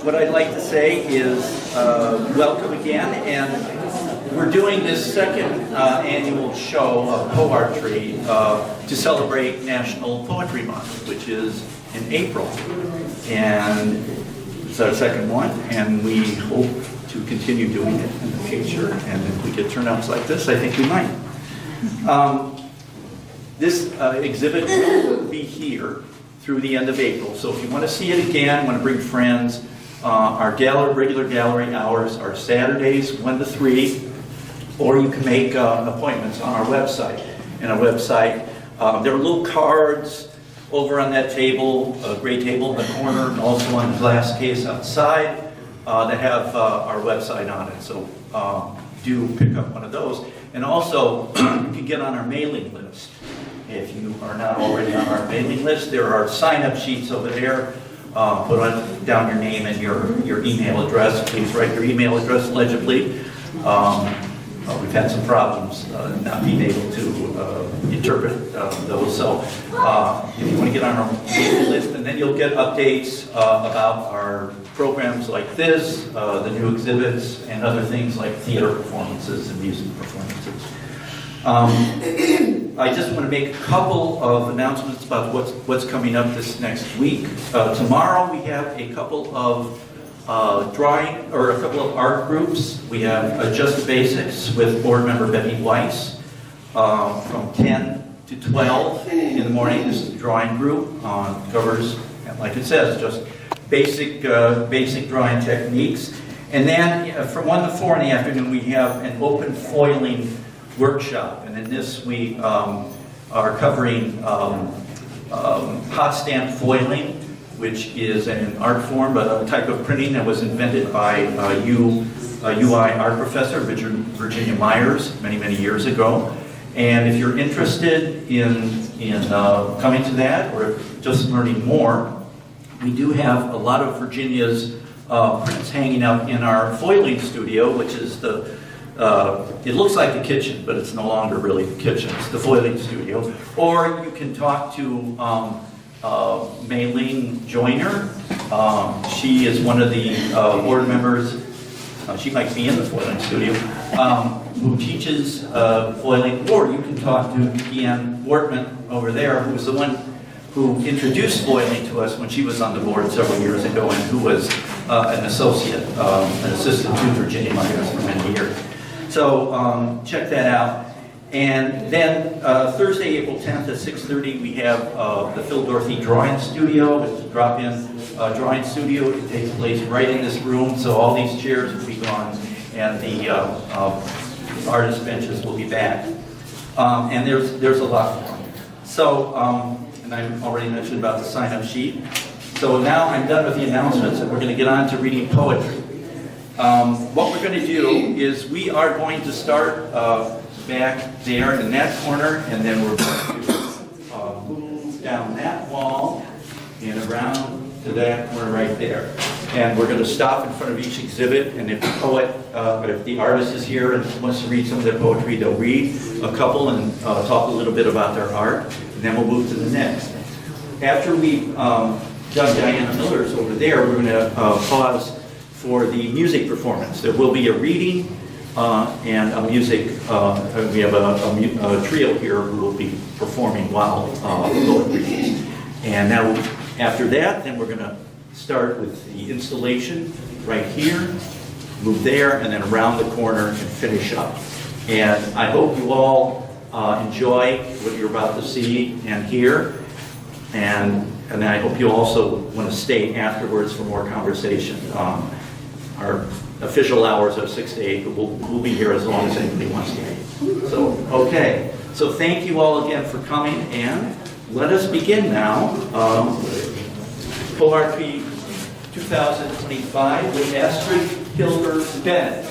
what I'd like to say is welcome again, and we're doing this second annual show of poetry to celebrate National Poetry Month, which is in April. And it's our second one, and we hope to continue doing it in the future. And if we get turnouts like this, I think we might. This exhibit will be here through the end of April. So if you want to see it again, want to bring friends, our regular gallery hours are Saturdays 1 to 3, or you can make appointments on our website. And our website, there are little cards over on that table, a gray table in the corner, and also on the glass case outside that have our website on it. So do pick up one of those. And also, you can get on our mailing list. If you are not already on our mailing list, there are sign-up sheets over there. Put down your name and your email address. Please write your email address legibly. We've had some problems not being able to interpret those. So if you want to get on our mailing list, and then you'll get updates about our programs like this, the new exhibits, and other things like theater performances and music performances. I just want to make a couple of announcements about what's coming up this next week. Tomorrow we have a couple of drawing, or a couple of art groups. We have Just the Basics with board member Becky Weiss from 10 to 12 in the morning. This is the drawing group. Covers, like it says, just basic drawing techniques. And then from 1 to 4 in the afternoon we have an open foiling workshop, and in this we are covering hot stamp foiling, which is an art form, but a type of printing that was invented by a UI art professor, Virginia Myers, many years ago. And if you're interested in coming to that or just learning more, we do have a lot of Virginia's prints hanging out in our foiling studio, which is it looks like the kitchen, but it's no longer really the kitchen. It's the foiling studio. Or you can talk to Maylene Joyner. She is one of the board members. She might be in the foiling studio, who teaches foiling. Or you can talk to Deanne Wortman over there, who's the one who introduced foiling to us when she was on the board several years ago, and who was an assistant to Virginia Myers for many years. So check that out. And then Thursday, April 10th at 6:30, we have the Phil Dorothy Drawing Studio. It's a drop-in drawing studio. It takes place right in this room, so all these chairs will be gone, and the artist benches will be back. And there's a lot more. So, and I already mentioned about the sign-up sheet. So now I'm done with the announcements, and we're going to get on to reading poetry. What we're going to do is we are going to start back there in that corner, and then we're going to move down that wall and around to that corner right there. And we're going to stop in front of each exhibit, and if the poet, if the artist is here and wants to read some of their poetry, they'll read a couple and talk a little bit about their art, and then we'll move to the next. After we've done Diana Miller's over there, we're going to pause for the music performance. There will be a reading and a music. We have a trio here who will be performing while the poet reads. And now, after that, then we're going to start with the installation right here, move there, and then around the corner and finish up. And I hope you all enjoy what you're about to see and hear. And then I hope you also want to stay afterwards for more conversation. Our official hours are 6 to 8, but we'll be here as long as anybody wants to be. So, okay. So thank you all again for coming, and let us begin now. Poetry 2025 with Astrid Hilbert Bennett.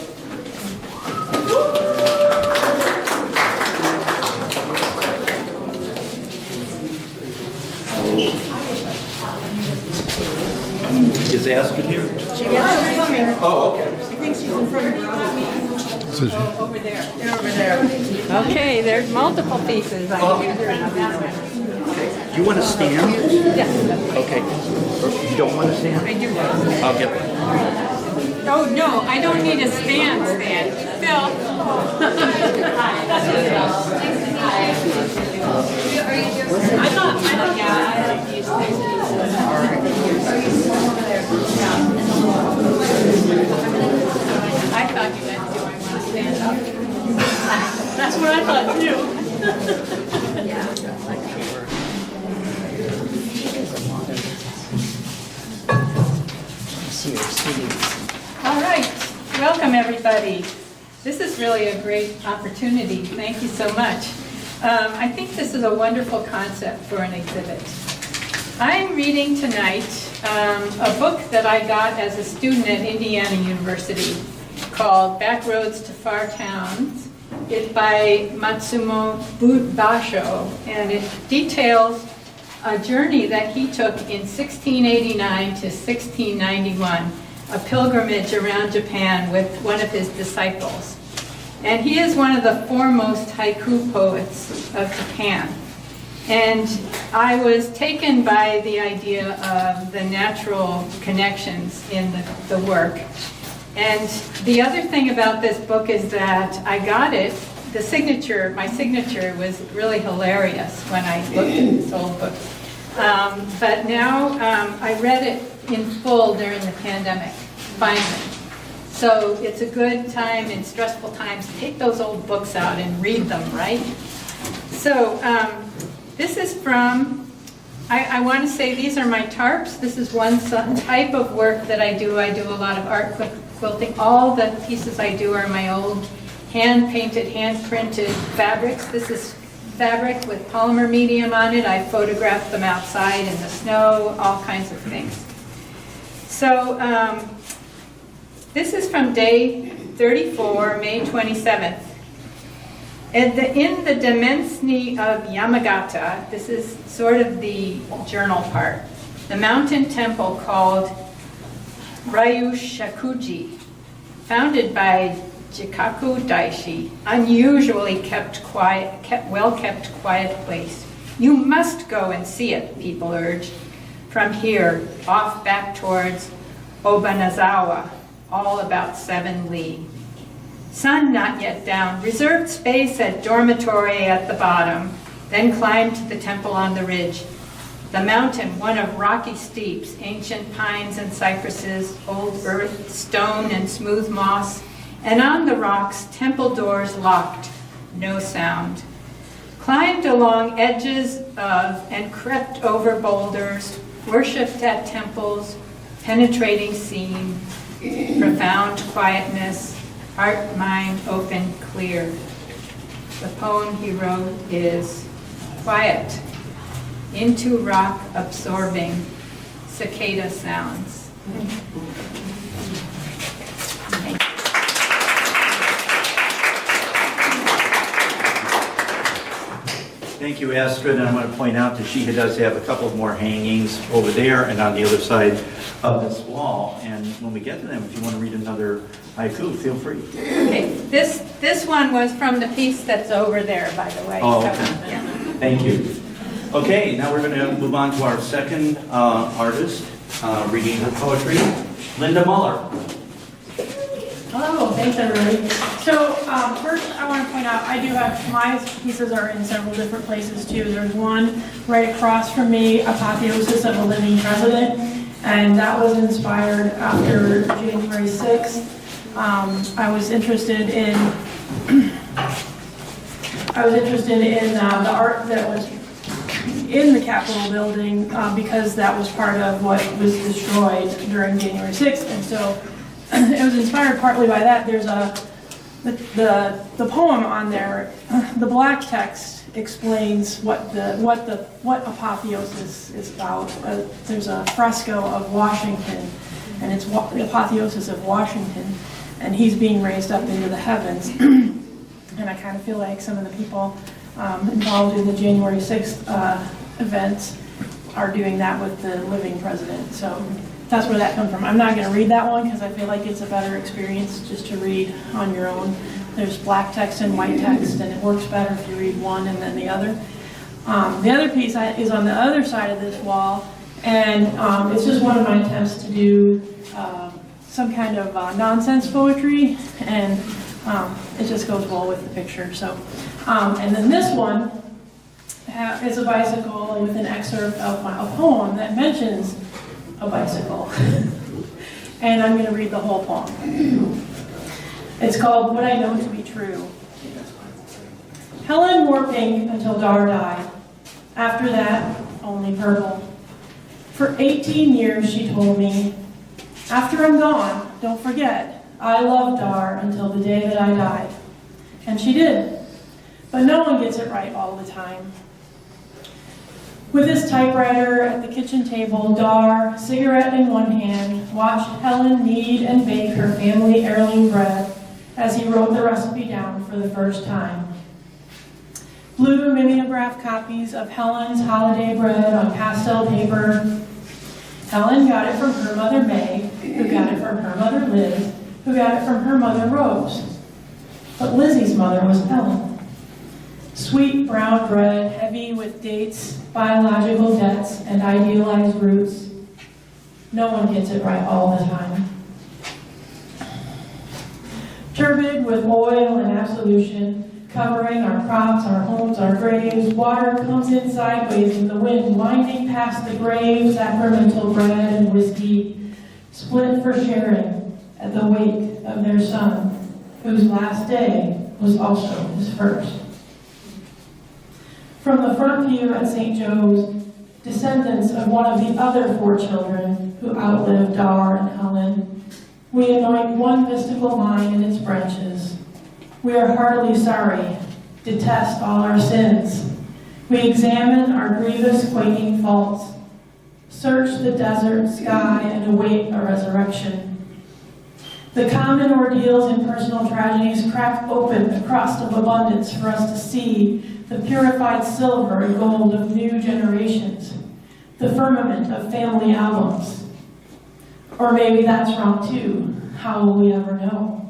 Is Astrid here? Oh, okay. I think she's in front of her. Over there. They're over there. Okay, there's multiple pieces. I can use her in a Do you want to stand? Yes, Okay. You don't want to stand? I do. I'll get one. Oh, no, I don't need a stand. Phil. I thought you meant, do I want to stand up? That's what I thought too. All right, welcome everybody. This is really a great opportunity. Thank you so much. I think this is a wonderful concept for an exhibit. I'm reading tonight a book that I got as a student at Indiana University called Back Roads to Far Towns. It's by Matsumo Basho, and it details a journey that he took in 1689 to 1691, a pilgrimage around Japan with one of his disciples. And he is one of the foremost haiku poets of Japan. And I was taken by the idea of the natural connections in the work. And the other thing about this book is that I got it, my signature was really hilarious when I looked at this old book. But now I read it in full during the pandemic, finally. So it's a good time in stressful times to take those old books out and read them, right? So this is from, I want to say these are my tarps. This is one type of work that I do. I do a lot of art quilting. All the pieces I do are my old hand-painted, hand-printed fabrics. This is fabric with polymer medium on it. I photographed them outside in the snow, all kinds of things. So this is from day 34, May 27th. In the Dimensny of Yamagata, this is sort of the journal part, the mountain temple called Ryushakuji, founded by Jikaku Daishi, unusually well-kept quiet place. You must go and see it, people urged. From here, off back towards Obanazawa, all about 7 li. Sun not yet down, reserved space at dormitory at the bottom, then climbed to the temple on the ridge. The mountain, one of rocky steeps, ancient pines and cypresses, old earth, stone and smooth moss, and on the rocks, temple doors locked, no sound. Climbed along edges of and crept over boulders, worshipped at temples, penetrating scene, profound quietness, heart, mind, open, clear. The poem he wrote is quiet, into rock absorbing, cicada sounds. Thank you, Astrid. And I want to point out that she does have a couple more hangings over there and on the other side of this wall. And when we get to them, if you want to read another haiku, feel free. Okay, this one was from the piece that's over there, by the way. Oh, So, okay. yeah. Thank you. Okay, now we're going to move on to our second artist reading her poetry, Linda Muller. Hello, thanks everybody. So first I want to point out, I do have, my pieces are in several different places too. There's one right across from me, Apotheosis of a Living President, and that was inspired after January 6th. I was interested in the art that was in the Capitol building because that was part of what was destroyed during January 6th, and so it was inspired partly by that. There's the poem on there. The black text explains what apotheosis is about. There's a fresco of Washington, and it's the apotheosis of Washington, and he's being raised up into the heavens. And I kind of feel like some of the people involved in the January 6th events are doing that with the living president. So that's where that comes from. I'm not going to read that one because I feel like it's a better experience just to read on your own. There's black text and white text, and it works better if you read one and then the other. The other piece is on the other side of this wall, and it's just one of my attempts to do some kind of nonsense poetry, and it just goes well with the picture. So, and then this one is a bicycle with an excerpt of a poem that mentions a bicycle. And I'm going to read the whole poem. It's called What I Know to Be True. Helen wore pink until Dar died. After that, only purple. For 18 years, she told me, after I'm gone, don't forget, I loved Dar until the day that I died. And she did. But no one gets it right all the time. With his typewriter at the kitchen table, Dar, cigarette in one hand, watched Helen knead and bake her family heirloom bread as he wrote the recipe down for the first time. Blue mimeograph copies of Helen's holiday bread on pastel paper. Helen got it from her mother May, who got it from her mother Liz, who got it from her mother Rose. But Lizzie's mother was Helen. Sweet brown bread, heavy with dates, biological debts, and idealized roots. No one gets it right all the time. Turbid with oil and absolution, covering our crops, our homes, our graves, water comes in sideways in the wind, winding past the grave, sacramental bread and whiskey, split for sharing at the wake of their son, whose last day was also his first. From the front pew at St. Joe's, descendants of one of the other 4 children who outlived Dar and Helen, we anoint one mystical vine in its branches. We are heartily sorry, detest all our sins. We examine our grievous quaking faults, search the desert sky and await a resurrection. The common ordeals and personal tragedies crack open the crust of abundance for us to see the purified silver and gold of new generations, the firmament of family albums. Or maybe that's wrong too. How will we ever know?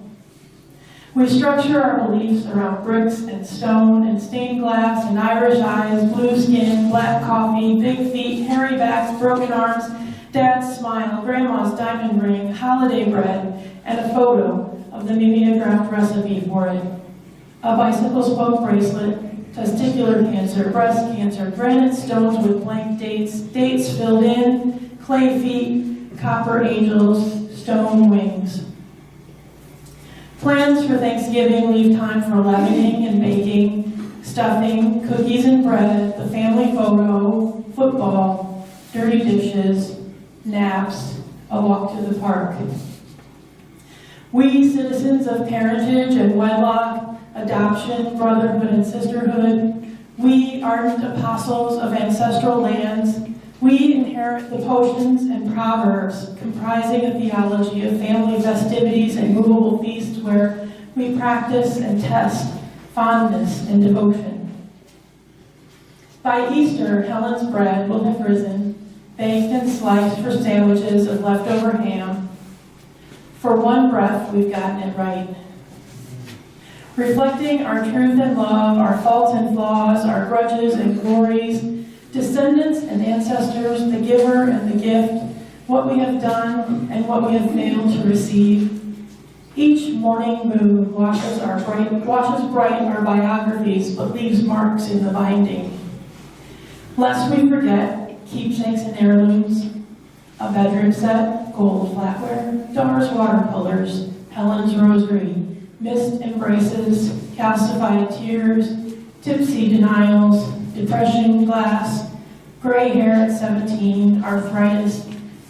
We structure our beliefs around bricks and stone and stained glass and Irish eyes, blue skin, black coffee, big feet, hairy backs, broken arms, dad's smile, grandma's diamond ring, holiday bread, and a photo of the mimeographed recipe for it. A bicycle spoke bracelet, testicular cancer, breast cancer, granite stones with blank dates, dates filled in, clay feet, copper angels, stone wings. Plans for Thanksgiving leave time for leavening and baking, stuffing, cookies and bread, the family photo, football, dirty dishes, naps, a walk to the park. We, citizens of parentage and wedlock, adoption, brotherhood, and sisterhood, we, ardent apostles of ancestral lands, we inherit the potions and proverbs comprising a theology of family festivities and movable feasts where we practice and test fondness and devotion. By Easter, Helen's bread will have risen, baked and sliced for sandwiches of leftover ham. For one breath, we've gotten it right. Reflecting our truth and love, our faults and flaws, our grudges and glories, descendants and ancestors, the giver and the gift, what we have done and what we have failed to receive. Each morning moon washes bright our biographies, but leaves marks in the binding. Lest we forget, keepsakes and heirlooms, a bedroom set, gold flatware, Dar's watercolors, Helen's rosary, missed embraces, calcified tears, tipsy denials, depression glass, gray hair at 17, arthritis,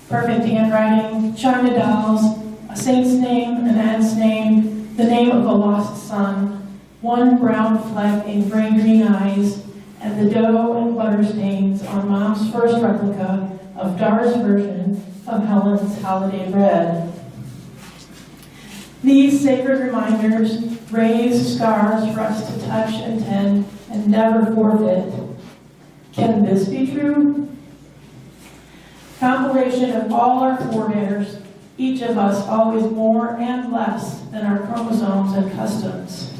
perfect handwriting, China dolls, a saint's name, an aunt's name, the name of a lost son, one brown fleck in gray-green eyes, and the dough and butter stains on Mom's first replica of Dar's version of Helen's holiday bread. These sacred reminders raise scars for us to touch and tend and never forfeit. Can this be true? Compilation of all our forebears, each of us always more and less than our chromosomes and customs.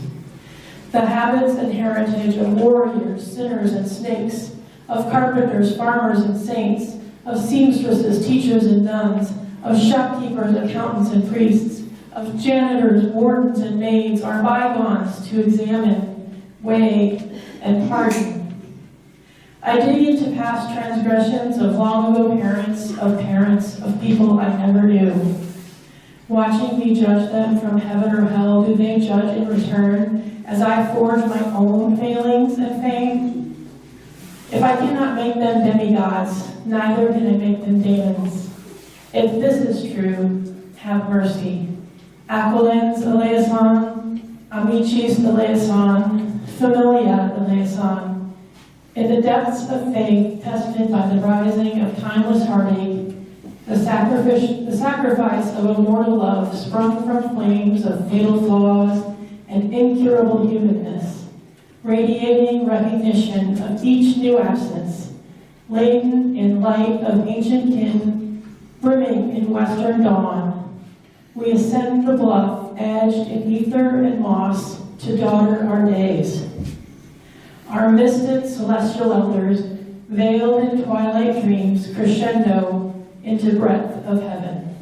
the habits and heritage of warriors, sinners, and snakes, of carpenters, farmers, and saints, of seamstresses, teachers, and nuns, of shopkeepers, accountants, and priests, of janitors, wardens, and maids are bygones to examine, weigh, and pardon. I dig into past transgressions of long ago parents, of people I never knew. Watching me judge them from heaven or hell, do they judge in return as I forge my own failings and fame? If I cannot make them demigods, neither can I make them demons. If this is true, have mercy. Accolens eleison, amicis eleison, familia eleison. In the depths of faith, tested by the rising of timeless heartache, the sacrifice of a mortal love sprung from flames of fatal flaws and incurable humanness, radiating recognition of each new absence, laden in light of ancient kin, brimming in western dawn, we ascend the bluff, edged in ether and moss, to daughter our days. Our misted celestial elders, veiled in twilight dreams, crescendo into breadth of heaven.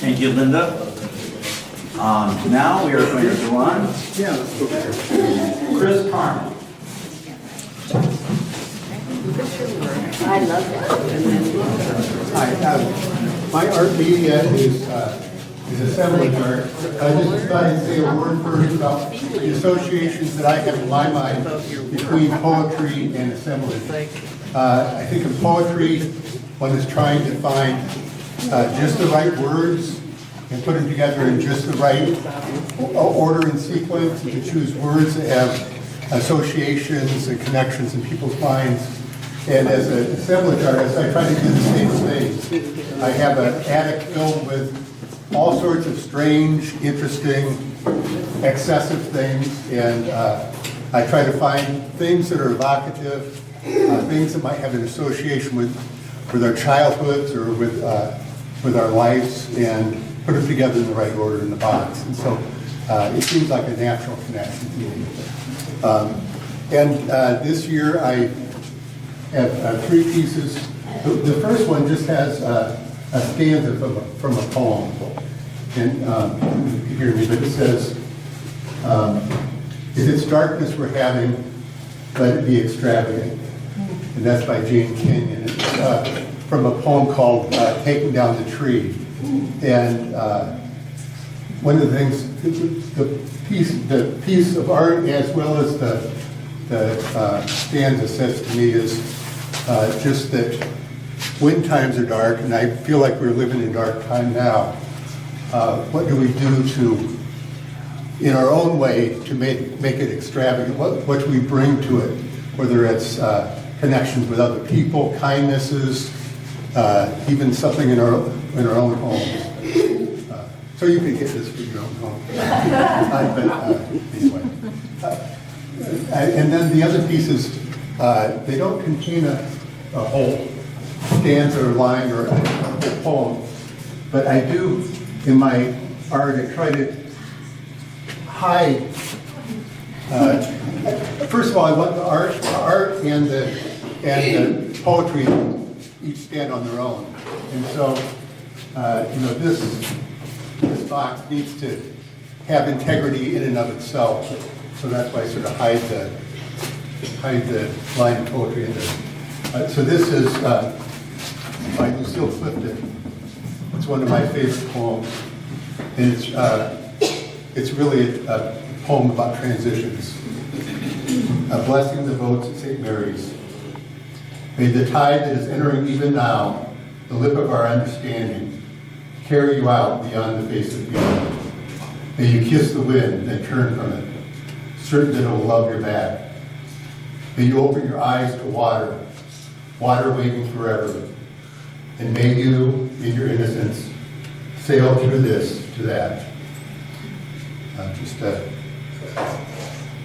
Thank you, Linda. Now we are going to go on. Yeah, let's go there. Chris Carmen. I love that. Hi, my art media is assemblage art. I just thought I'd say a word first about the associations that I have in my mind between poetry and assemblage. I think in poetry, one is trying to find just the right words and put them together in just the right order and sequence, and to choose words that have associations and connections in people's minds. And as an assemblage artist, I try to do the same thing. I have an attic filled with all sorts of strange, interesting, excessive things, and I try to find things that are evocative, things that might have an association with our childhoods or with our lives, and put them together in the right order in the box. And so it seems like a natural connection to me. This year I have three pieces. The first one just has a stanza from a poem. And you can hear me, but it says, if it's darkness we're having, let it be extravagant. And that's by Jane Kenyon. It's from a poem called Taking Down the Tree. And one of the things, the piece of art as well as the stanza says to me is just that when times are dark, and I feel like we're living in dark time now, what do we do to, in our own way, to make it extravagant? What do we bring to it? Whether it's connections with other people, kindnesses, even something in our own homes. So you can get this for your own home. Anyway. And then the other pieces, they don't contain a whole stanza or line or a whole poem, but I do, in my art, I try to hide. First of all, I want the art and the poetry each stand on their own. And so, this box needs to have integrity in and of itself. So that's why I sort of hide the line of poetry in there. So this is by Lucille Clifton. It's one of my favorite poems, and it's really a poem about transitions. Blessing the boats at St. Mary's. May the tide that is entering even now, the lip of our understanding, carry you out beyond the face of beyond. May you kiss the wind and turn from it, certain that it will love your back. May you open your eyes to water waiting forever. And may you, in your innocence, sail through this to that. Just a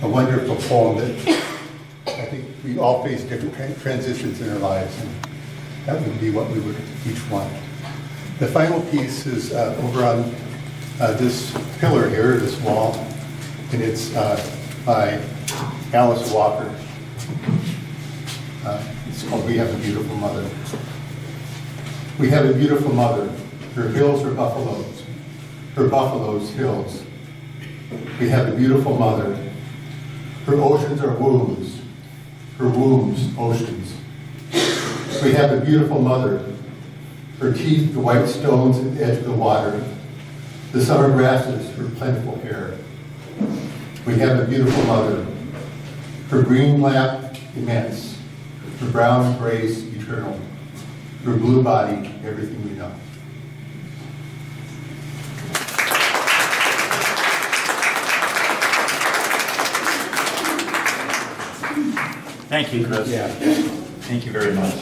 wonderful poem that think we all face different transitions in our lives, and that would be what we would each want. The final piece is over on this pillar here, this wall, and it's by Alice Walker. It's called "We Have a Beautiful Mother." We have a beautiful mother. Her hills are buffaloes. Her buffaloes hills. We have a beautiful mother. Her oceans are wombs. Her wombs oceans. We have a beautiful mother. Her teeth, the white stones at the edge of the water. The summer grasses, her plentiful hair. We have a beautiful mother. Her green lap immense. Her brown embrace eternal. Her blue body, everything we know. Thank you, Chris. Yeah. Thank you very much.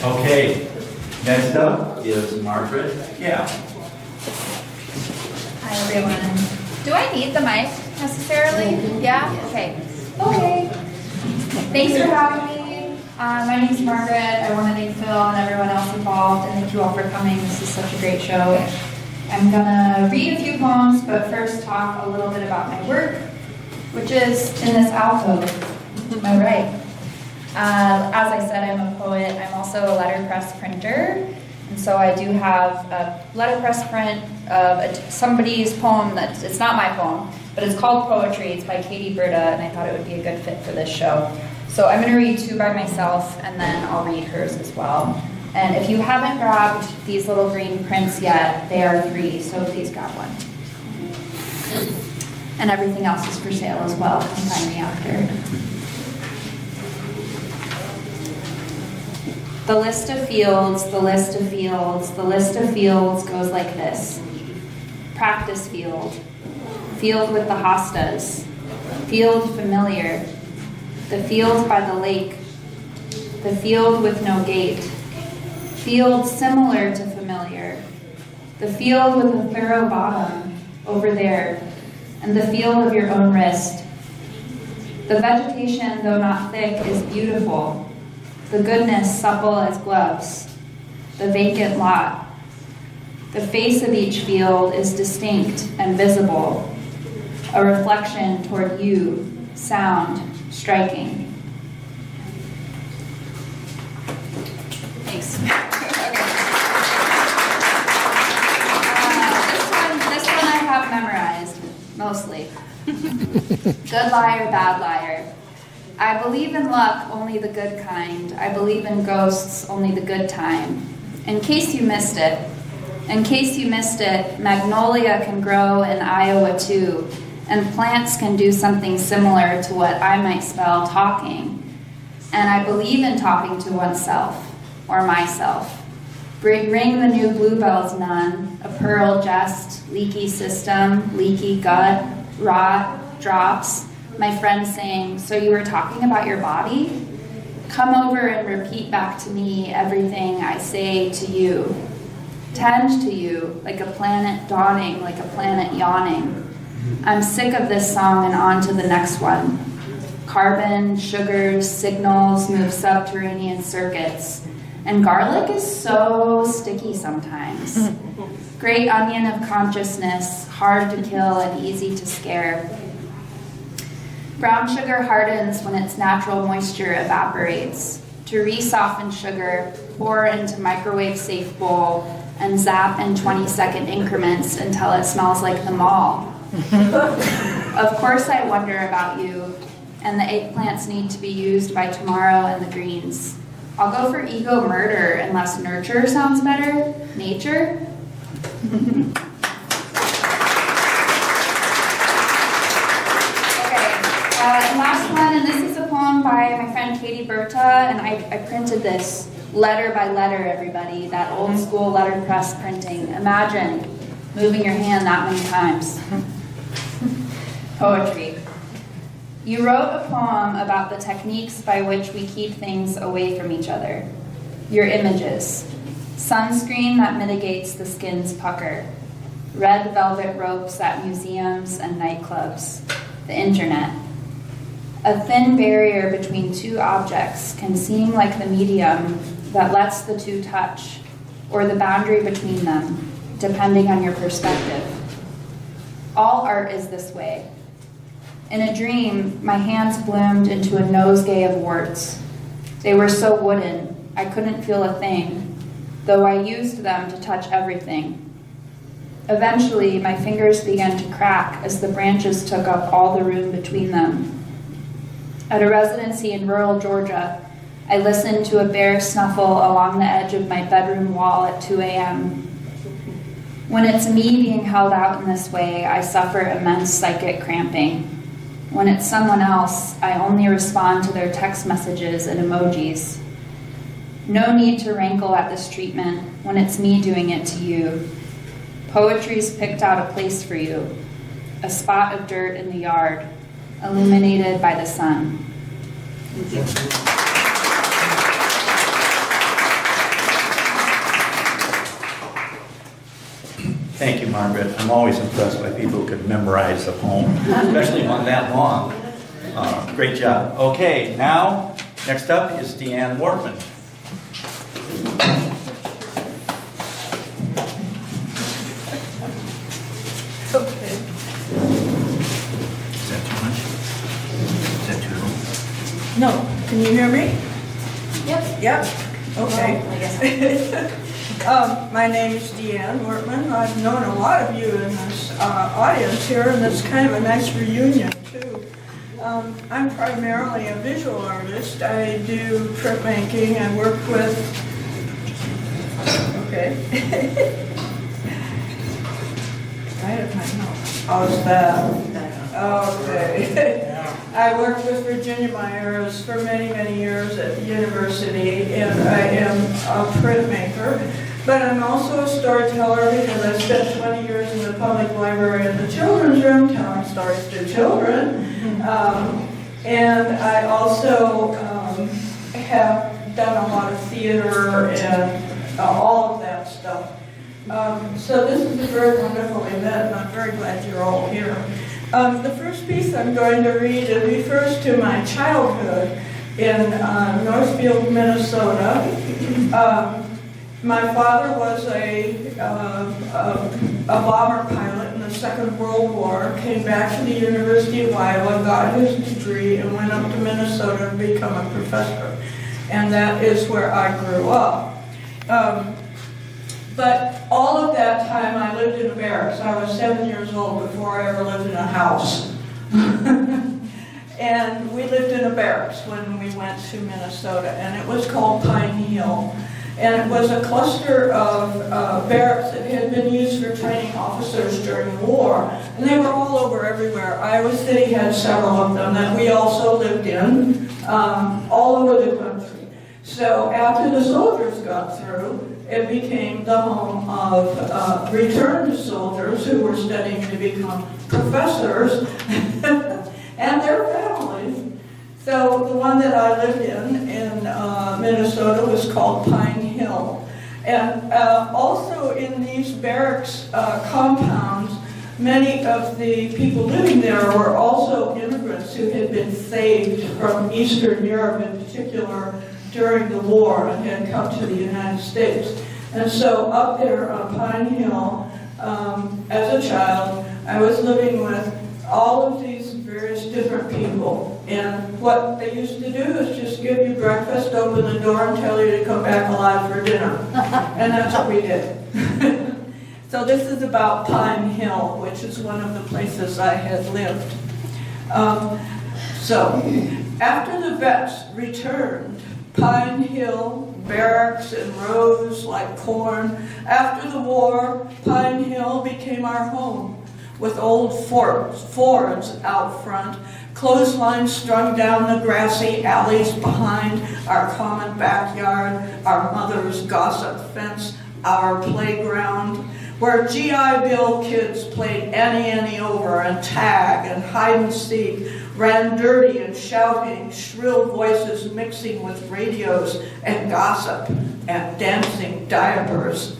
Okay, next up is Margaret. Yeah. Hi, everyone. Do I need the mic necessarily? Yeah? Okay. Okay. Thanks for having me. My name is Margaret. I want to thank Phil and everyone else involved, and thank you all for coming. This is such a great show. I'm going to read a few poems, but first talk a little bit about my work, which is in this alcove. Am I right? As I said, I'm a poet. I'm also a letterpress printer. And so I do have a letterpress print of somebody's poem it's not my poem, but it's called Poetry. It's by Katie Berta, and I thought it would be a good fit for this show. So I'm going to read two by myself, and then I'll read hers as well. And if you haven't grabbed these little green prints yet, they are free, so please grab one. And everything else is for sale as well. Come find me after. The list of fields, the list of fields, the list of fields goes like this. Practice field, field with the hostas, field familiar, the field by the lake, the field with no gate, field similar to familiar, the field with a thorough bottom over there, and the field of your own wrist. The vegetation, though not thick, is beautiful. The goodness supple as gloves, the vacant lot. The face of each field is distinct and visible, a reflection toward you, sound, striking. Thanks. This one I have memorized, mostly. Good liar, bad liar. I believe in luck, only the good kind. I believe in ghosts, only the good time. In case you missed it, magnolia can grow in Iowa too, and plants can do something similar to what I might spell talking. And I believe in talking to oneself, or myself. Ring the new bluebells, none, a pearl jest, leaky system, leaky gut, rot, drops. My friend saying, so you were talking about your body? Come over and repeat back to me everything I say to you. Tend to you like a planet dawning, like a planet yawning. I'm sick of this song and on to the next one. Carbon, sugars, signals move subterranean circuits. And garlic is so sticky sometimes. Great onion of consciousness, hard to kill and easy to scare. Brown sugar hardens when its natural moisture evaporates. To re-soften sugar, pour into microwave-safe bowl and zap in 20-second increments until it smells like the mall. Of course I wonder about you, and the eggplants need to be used by tomorrow and the greens. I'll go for ego murder unless nurture sounds better. Nature? Last one, and this is a poem by my friend Katie Berta, and I printed this letter by letter, everybody, that old school letterpress printing. Imagine moving your hand that many times. Poetry. You wrote a poem about the techniques by which we keep things away from each other. Your images. Sunscreen that mitigates the skin's pucker. Red velvet ropes at museums and nightclubs. The internet. A thin barrier between two objects can seem like the medium that lets the two touch, or the boundary between them, depending on your perspective. All art is this way. In a dream, my hands bloomed into a nosegay of warts. They were so wooden, I couldn't feel a thing, though I used them to touch everything. Eventually, my fingers began to crack as the branches took up all the room between them. At a residency in rural Georgia, I listened to a bear snuffle along the edge of my bedroom wall at 2 a.m. When it's me being held out in this way, I suffer immense psychic cramping. When it's someone else, I only respond to their text messages and emojis. No need to rankle at this treatment when it's me doing it to you. Poetry's picked out a place for you, a spot of dirt in the yard, illuminated by the sun. Thank you. Thank you, Margaret. I'm always impressed by people who can memorize a poem, especially one that long. Great job. Okay, now, next up is Deanne Wortman. Okay. Is that too much? Is that too low? No, can you hear me? Yep. Yep. Okay. Well, I guess. My name is Deanne Wortman. I've known a lot of you in this audience here, and it's kind of a nice reunion, too. I'm primarily a visual artist. I do printmaking. I work with... Okay. Right at my nose. How's that? Okay. I worked with Virginia Myers for many, many years at the university, and I am a printmaker. But I'm also a storyteller because I spent 20 years in the public library in the children's room telling stories to children. And I also have done a lot of theater and all of that stuff. So this is a very wonderful event, and I'm very glad you're all here. The first piece I'm going to read, it refers to my childhood in Northfield, Minnesota. My father was a bomber pilot in the Second World War, came back to the University of Iowa, got his degree, and went up to Minnesota to become a professor. And that is where I grew up. But all of that time I lived in a barracks. I was 7 years old before I ever lived in a house. And we lived in a barracks when we went to Minnesota, and it was called Pine Hill. And it was a cluster of barracks that had been used for training officers during the war. And they were all over everywhere. Iowa City had several of them that we also lived in, all over the country. So after the soldiers got through, it became the home of returned soldiers who were studying to become professors and their families. So the one that I lived in Minnesota was called Pine Hill. And also in these barracks compounds, many of the people living there were also immigrants who had been saved from Eastern Europe in particular during the war and had come to the United States. And so up there on Pine Hill, as a child, I was living with all of these various different people. And what they used to do is just give you breakfast, open the door, and tell you to come back alive for dinner. And that's what we did. So this is about Pine Hill, which is one of the places I had lived. So after the vets returned, Pine Hill, barracks and rows like corn. After the war, Pine Hill became our home, with old Fords out front, clotheslines strung down the grassy alleys behind our common backyard, our mother's gossip fence, our playground, where GI Bill kids played Annie over and tag and hide and seek, ran dirty and shouting, shrill voices mixing with radios and gossip and dancing diapers.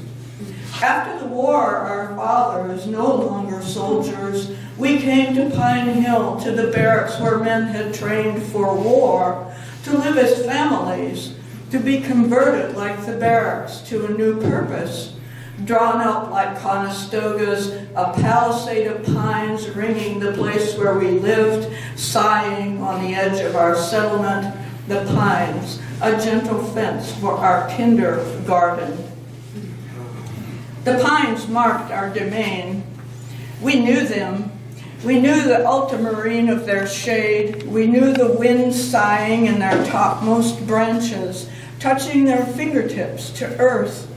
After the war, our fathers, no longer soldiers, We came to Pine Hill, to the barracks where men had trained for war, to live as families, to be converted like the barracks to a new purpose, drawn up like Conestogas, a palisade of pines ringing the place where we lived, sighing on the edge of our settlement, the pines, a gentle fence for our kindergarten. The pines marked our domain. We knew them. We knew the ultramarine of their shade. We knew the wind sighing in their topmost branches, touching their fingertips to earth.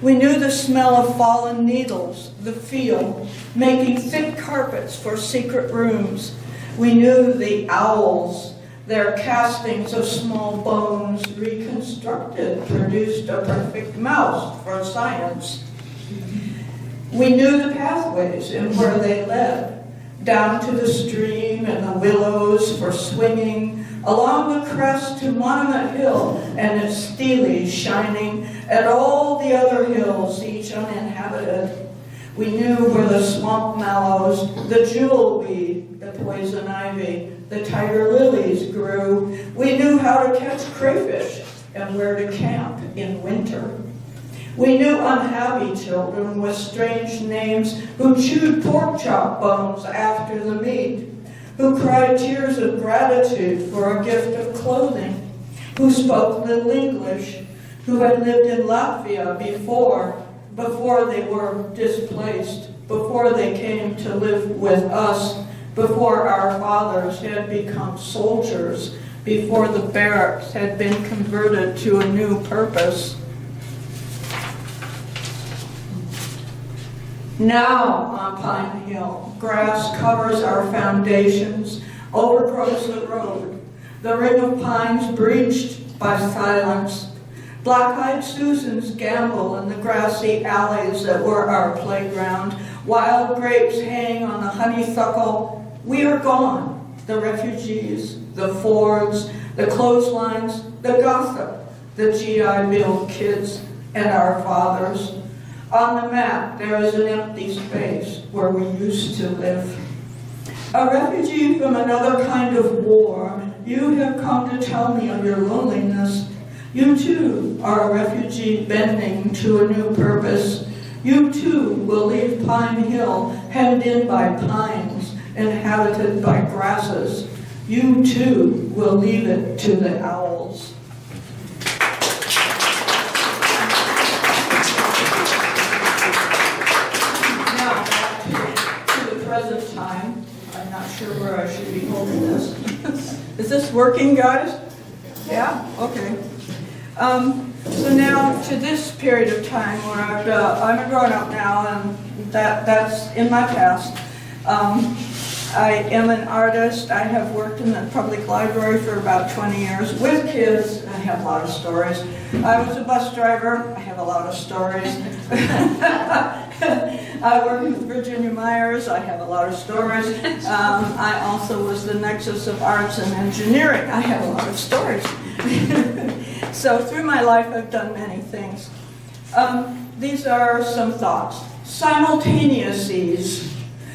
We knew the smell of fallen needles, the feel, making thick carpets for secret rooms. We knew the owls, their castings of small bones reconstructed produced a perfect mouse for science. We knew the pathways and where they led, down to the stream and the willows for swinging, along the crest to Monument Hill and its steely shining, and all the other hills, each uninhabited. We knew where the swamp mallows, the jewelweed, the poison ivy, the tiger lilies grew. We knew how to catch crayfish and where to camp in winter. We knew unhappy children with strange names who chewed pork chop bones after the meat, who cried tears of gratitude for a gift of clothing, who spoke little English, who had lived in Latvia before they were displaced, before they came to live with us, before our fathers had become soldiers, before the barracks had been converted to a new purpose. Now on Pine Hill, grass covers our foundations, overgrows the road. The ring of pines breached by silence. Black-eyed Susans gamble in the grassy alleys that were our playground. Wild grapes hang on the honeysuckle. We are gone, the refugees, the Fords, the clotheslines, the gossip, the GI Bill kids, and our fathers. On the map, there is an empty space where we used to live. A refugee from another kind of war, you have come to tell me of your loneliness. You too are a refugee bending to a new purpose. You too will leave Pine Hill, hemmed in by pines, inhabited by grasses. You too will leave it to the owls. Now, to the present time. I'm not sure where I should be holding this. Is this working, guys? Yeah? Okay. So now to this period of time where I'm a grown-up now, and that's in my past. I am an artist. I have worked in the public library for about 20 years with kids. I have a lot of stories. I was a bus driver. I have a lot of stories. I worked with Virginia Myers. I have a lot of stories. I also was the nexus of arts and engineering. I have a lot of stories. So through my life, I've done many things. These are some thoughts. Simultaneouses.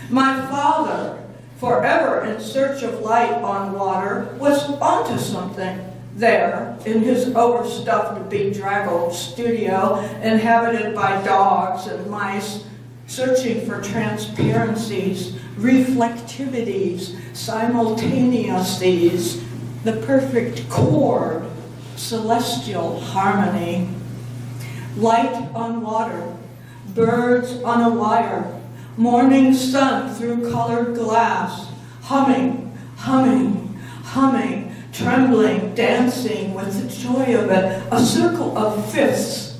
My father, forever in search of light on water, was onto something there in his overstuffed, bedraggled studio, inhabited by dogs and mice, searching for transparencies, reflectivities, simultaneouses, the perfect chord, celestial harmony. Light on water, birds on a wire, morning sun through colored glass, humming, humming, humming, trembling, dancing with the joy of it, a circle of fifths,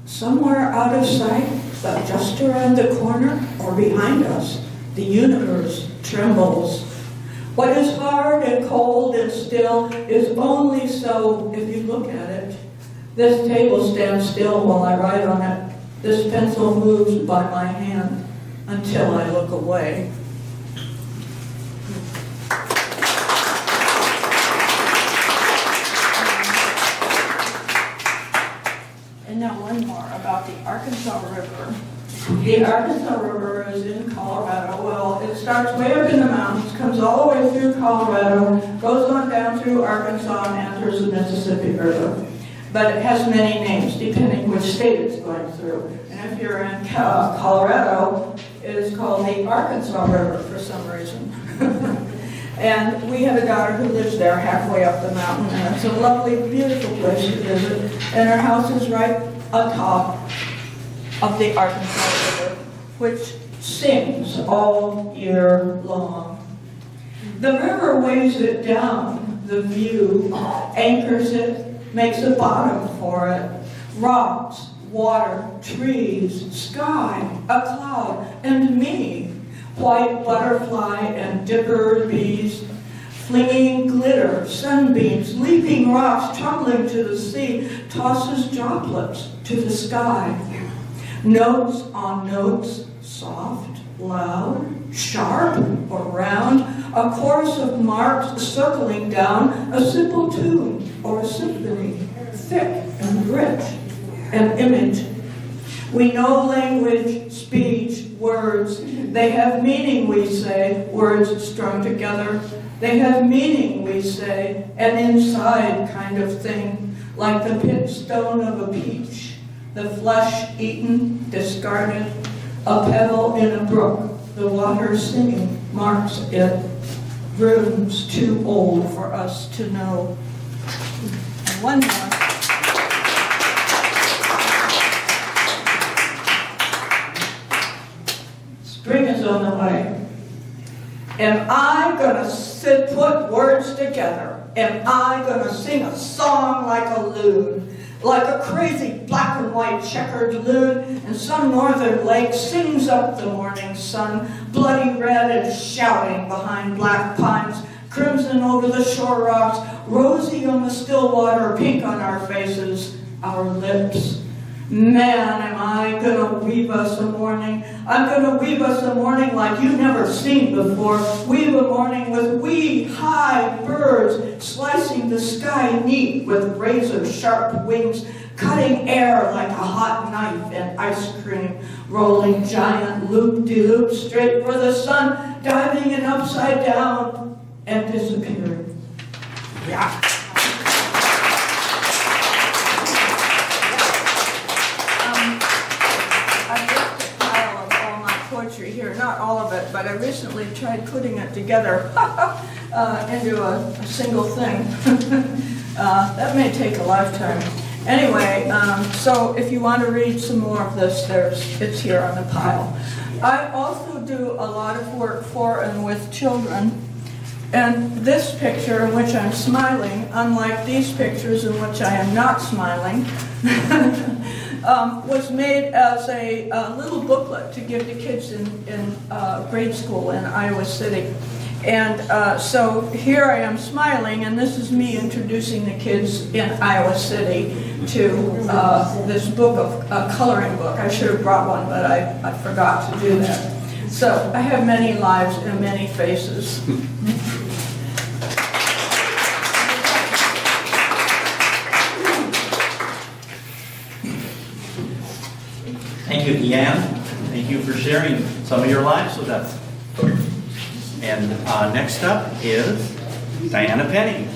somewhere out of sight, but just around the corner or behind us, the universe trembles. What is hard and cold and still is only so if you look at it. This table stands still while I write on it. This pencil moves by my hand until I look away. And now one more about the Arkansas River. The Arkansas River is in Colorado. Well, it starts way up in the mountains, comes all the way through Colorado, goes on down through Arkansas and enters the Mississippi River. But it has many names depending which state it's going through. And if you're in Colorado, it is called the Arkansas River for some reason. And we have a daughter who lives there halfway up the mountain, and it's a lovely, beautiful place to visit. And her house is right atop of the Arkansas River, which sings all year long. The river weighs it down, the view, anchors it, makes a bottom for it. Rocks, water, trees, sky, a cloud, and me. White butterfly and dipper bees, flinging glitter, sunbeams, leaping rocks, tumbling to the sea, tosses droplets to the sky. Notes on notes, soft, loud, sharp or round, a chorus of marks circling down, a simple tune or a symphony, thick and rich, an image. We know language, speech, words. They have meaning, we say, words strung together. They have meaning, we say, an inside kind of thing, like the pit stone of a peach, the flesh eaten, discarded, a pebble in a brook, the water singing marks it. Runes too old for us to know. And one more. Spring is on the way. Am I gonna put words together? Am I gonna sing a song like a loon? Like a crazy black and white checkered loon in some northern lake sings up the morning sun, bloody red and shouting behind black pines, crimson over the shore rocks, rosy on the still water, pink on our faces, our lips. Man, am I gonna weave us a morning. I'm gonna weave us a morning like you've never seen before. Weave a morning with wee, high birds slicing the sky neat with razor-sharp wings, cutting air like a hot knife and ice cream, rolling giant loop-de-loops straight for the sun, diving in upside down and disappearing. Yeah. Here, not all of it, but I recently tried putting it together into a single thing. That may take a lifetime. Anyway, so if you want to read some more of this, it's here on the pile. I also do a lot of work for and with children, and this picture in which I'm smiling, unlike these pictures in which I am not smiling, was made as a little booklet to give to kids in grade school in Iowa City. And so here I am smiling, and this is me introducing the kids in Iowa City to this book, a coloring book. I should have brought one, but I forgot to do that. So I have many lives and many faces. Thank you, Deanne. Thank you for sharing some of your lives with us. And next up is Diana Penny.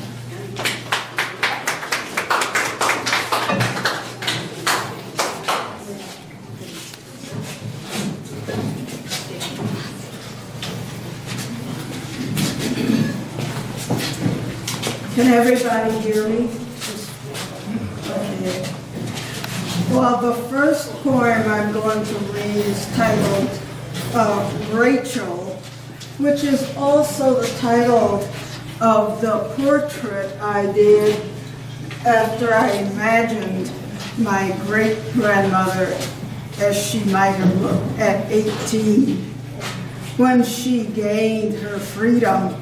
Can everybody hear me? Okay. Well, the first poem I'm going to read is titled Rachel, which is also the title of the portrait I did after I imagined my great-grandmother as she might have looked at 18 when she gained her freedom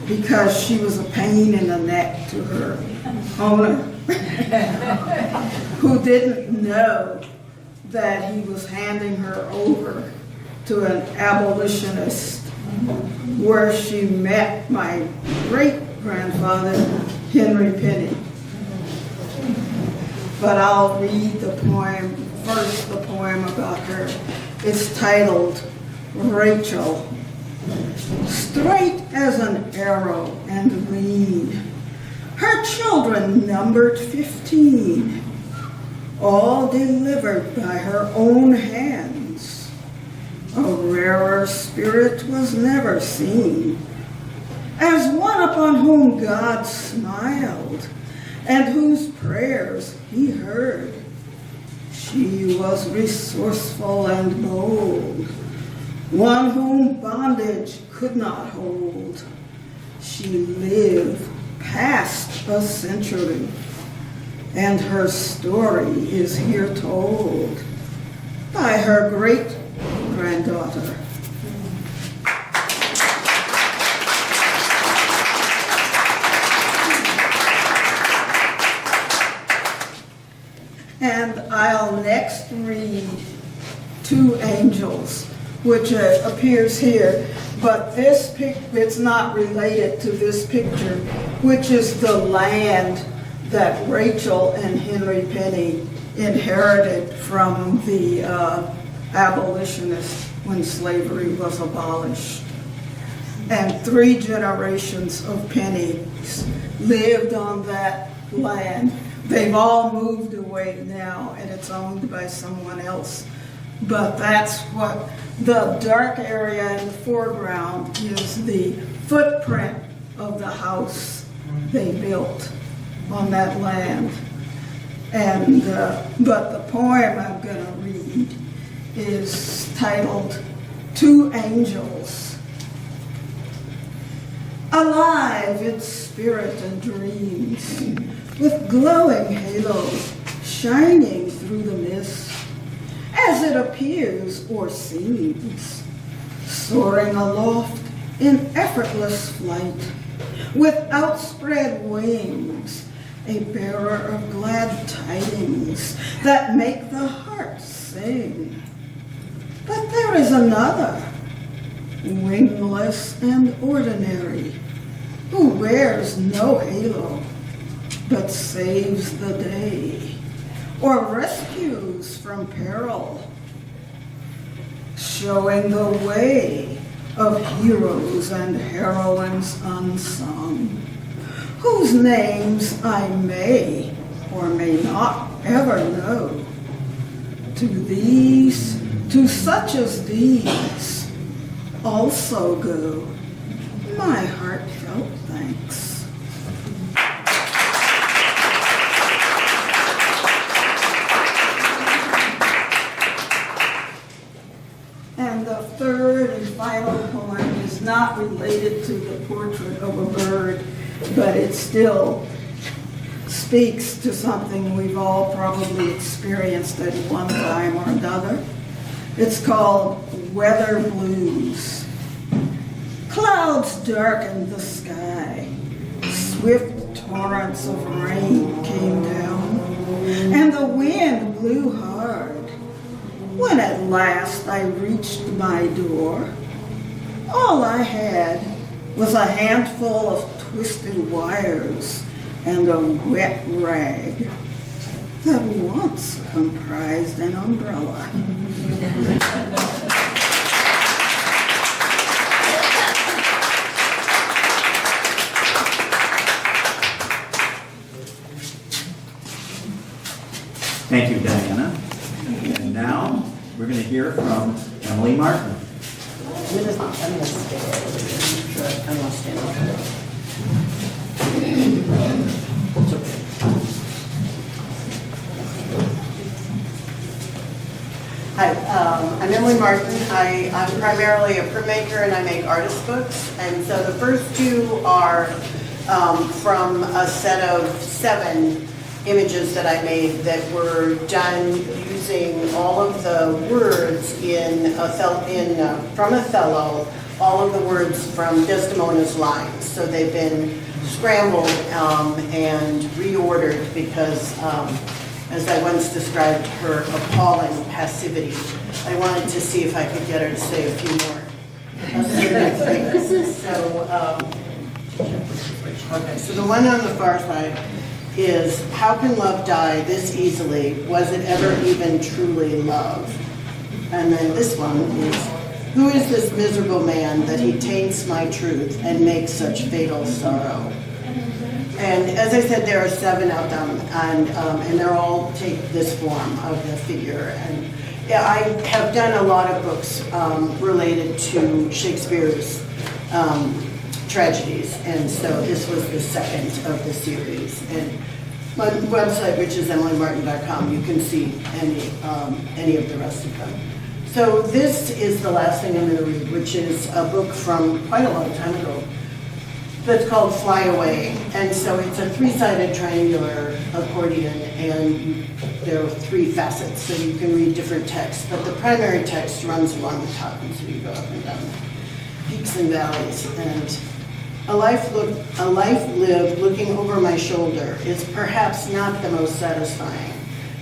because she was a pain in the neck to her owner, who didn't know that he was handing her over to an abolitionist, where she met my great-grandfather, Henry Penny. But I'll read the poem, first the poem about her. It's titled Rachel. Straight as an arrow and lean, her children numbered 15, all delivered by her own hands. A rarer spirit was never seen, as one upon whom God smiled, and whose prayers he heard. She was resourceful and bold, one whom bondage could not hold. She lived past a century, and her story is here told by her great-granddaughter. And I'll next read Two Angels, which appears here, but it's not related to this picture, which is the land that Rachel and Henry Penny inherited from the abolitionists when slavery was abolished. And 3 generations of Pennies lived on that land. They've all moved away now, and it's owned by someone else. But that's what the dark area in the foreground is, the footprint of the house they built on that land. And but the poem I'm going to read is titled Two Angels. Alive in spirit and dreams, with glowing halos shining through the mist, as it appears or seems, soaring aloft in effortless flight, with outspread wings, a bearer of glad tidings that make the heart sing. But there is another, wingless and ordinary, who wears no halo, but saves the day, or rescues from peril, showing the way of heroes and heroines unsung, whose names I may or may not ever know. To such as these also go my heartfelt thanks. And the third and final poem is not related to the portrait of a bird, but it still speaks to something we've all probably experienced at one time or another. It's called Weather Blues. Clouds darkened the sky. Swift torrents of rain came down, and the wind blew hard. When at last I reached my door, all I had was a handful of twisted wires and a wet rag that once comprised an umbrella. Thank you, Diana. And now we're going to hear from Emily Martin. Hi, I'm Emily Martin. I'm primarily a printmaker and I make artist books. And so the first two are from a set of 7 images that I made that were done using all of the words from Othello, all of the words from Desdemona's lines. So they've been scrambled and reordered because, as I once described her appalling passivity, I wanted to see if I could get her to say a few more things. So the one on the far side is, how can love die this easily? Was it ever even truly love? And then this one is, who is this miserable man that he taints my truth and makes such fatal sorrow? And as I said, there are 7 of them, and they're all take this form of the figure. And yeah, I have done a lot of books related to Shakespeare's tragedies, and so this was the second of the series. And my website, which is emilymartin.com, you can see any of the rest of them. So this is the last thing I'm going to read, which is a book from quite a long time ago that's called Fly Away. And so it's a 3-sided triangular accordion, and there are 3 facets, so you can read different texts. But the primary text runs along the top, and so you go up and down peaks and valleys. And a life lived looking over my shoulder is perhaps not the most satisfying.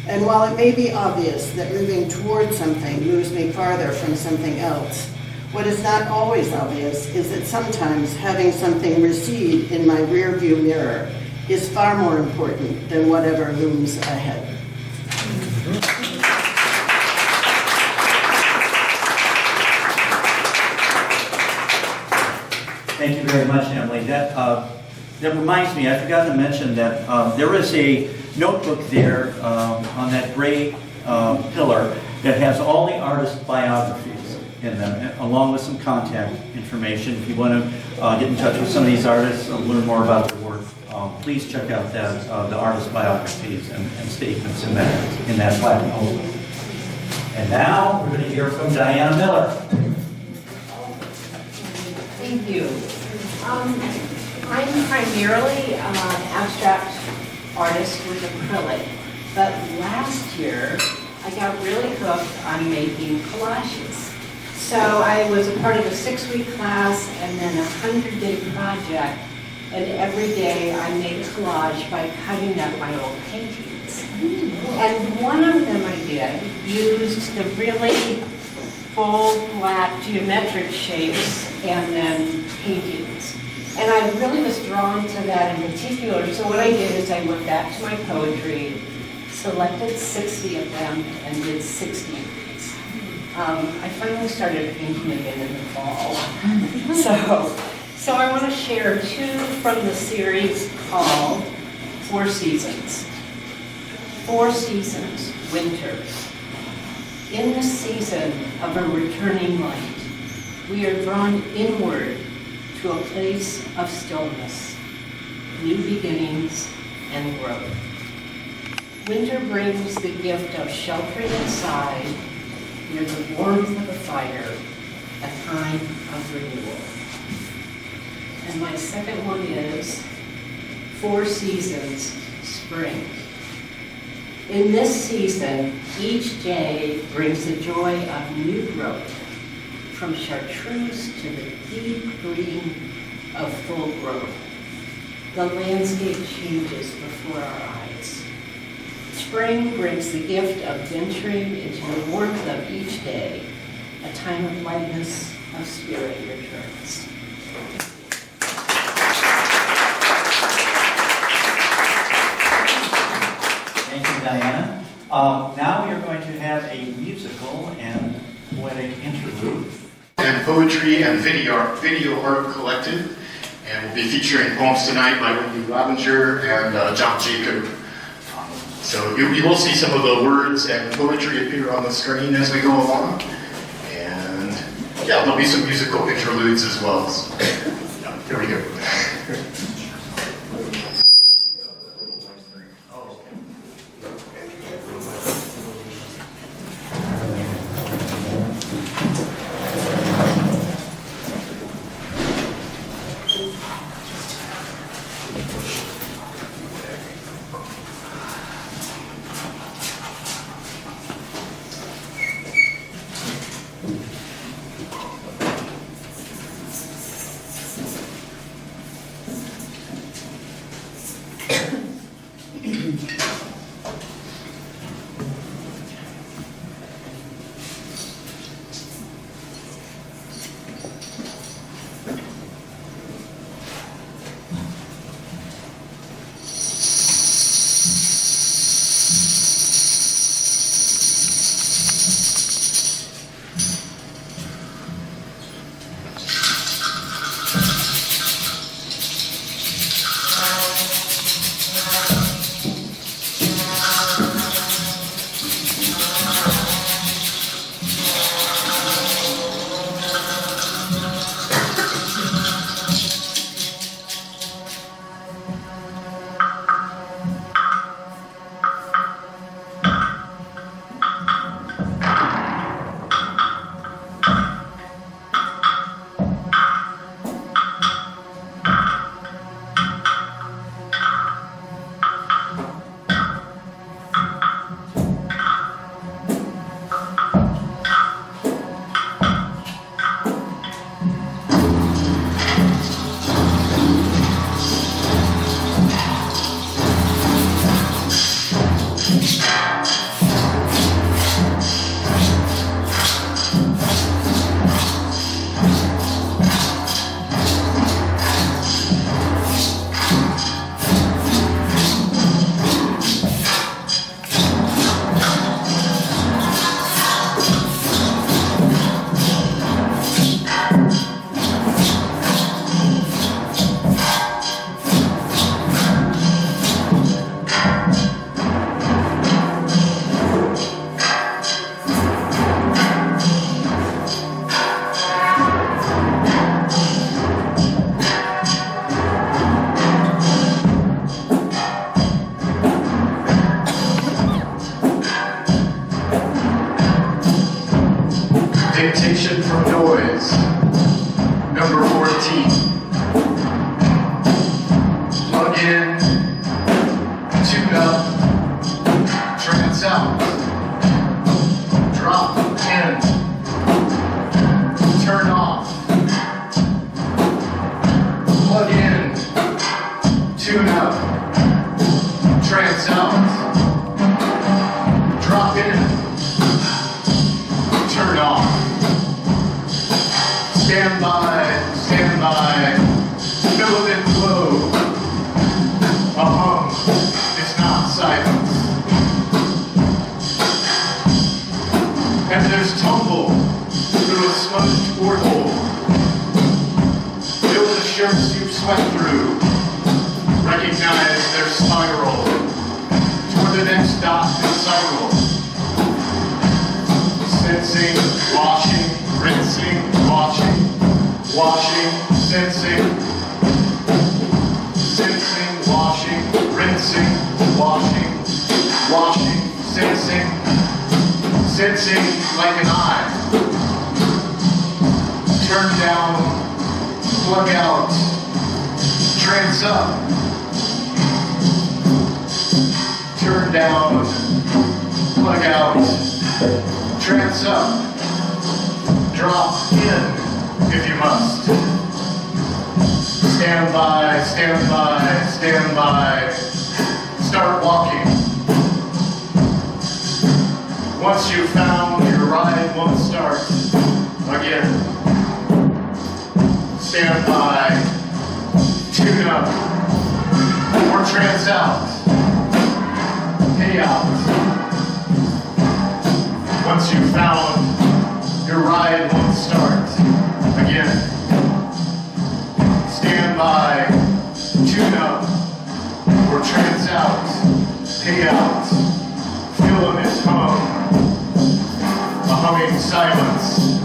And while it may be obvious that moving towards something moves me farther from something else, what is not always obvious is that sometimes having something recede in my rearview mirror is far more important than whatever looms ahead. Thank you very much, Emily. That reminds me, I forgot to mention that there is a notebook there on that gray pillar that has all the artist biographies in them, along with some contact information. If you want to get in touch with some of these artists and learn more about their work, please check out that, the artist biographies and statements in that plaque. And now we're going to hear from Diana Miller. Thank you. I'm primarily an abstract artist with acrylic, but last year I got really hooked on making collages. So I was a part of a 6-week class and then a 100-day project, and every day I made a collage by cutting up my old paintings. And one of them I did used the really full, flat, geometric shapes and then paintings. And I really was drawn to that in particular. So what I did is I went back to my poetry, selected 60 of them, and did 60 of these. I finally started painting again in the fall. So I want to share 2 from the series called 4 Seasons. 4 seasons, winter. In the season of a returning light, we are drawn inward to a place of stillness, new beginnings, and growth. Winter brings the gift of sheltering inside near the warmth of a fire, a time of renewal. And my second one is 4 Seasons, spring. In this season, each day brings the joy of new growth, from chartreuse to the deep green of full growth. The landscape changes before our eyes. Spring brings the gift of venturing into the warmth of each day. A time of lightness of spirit returns. Thank you, Diana. Now we are going to have a musical and poetic interlude. And poetry and video art collective, and we'll be featuring poems tonight by Wendy Robinger and John Jacob. So you will see some of the words and poetry appear on the screen as we go along, and yeah, there'll be some musical interludes as well. So, yeah, here we go. tune up, trance out, drop in, turn off, stand by, filament flow, a hum, it's not silence. And there's tumble through a smudged porthole. Feel the shirts you've sweat through. Recognize their spiral toward the next dot and cycle. Sensing, washing, rinsing, washing, sensing, washing, rinsing, washing, sensing like an eye. Turn down, plug out, trance up. Turn down, plug out, trance up. Drop in if you must. Stand by, start walking. Once you've found your ride won't start again. Stand by, tune up, or trance out, pay out. Once you've found your ride won't start again. Stand by, tune up, or trance out, pay out, filament hum, a humming silence.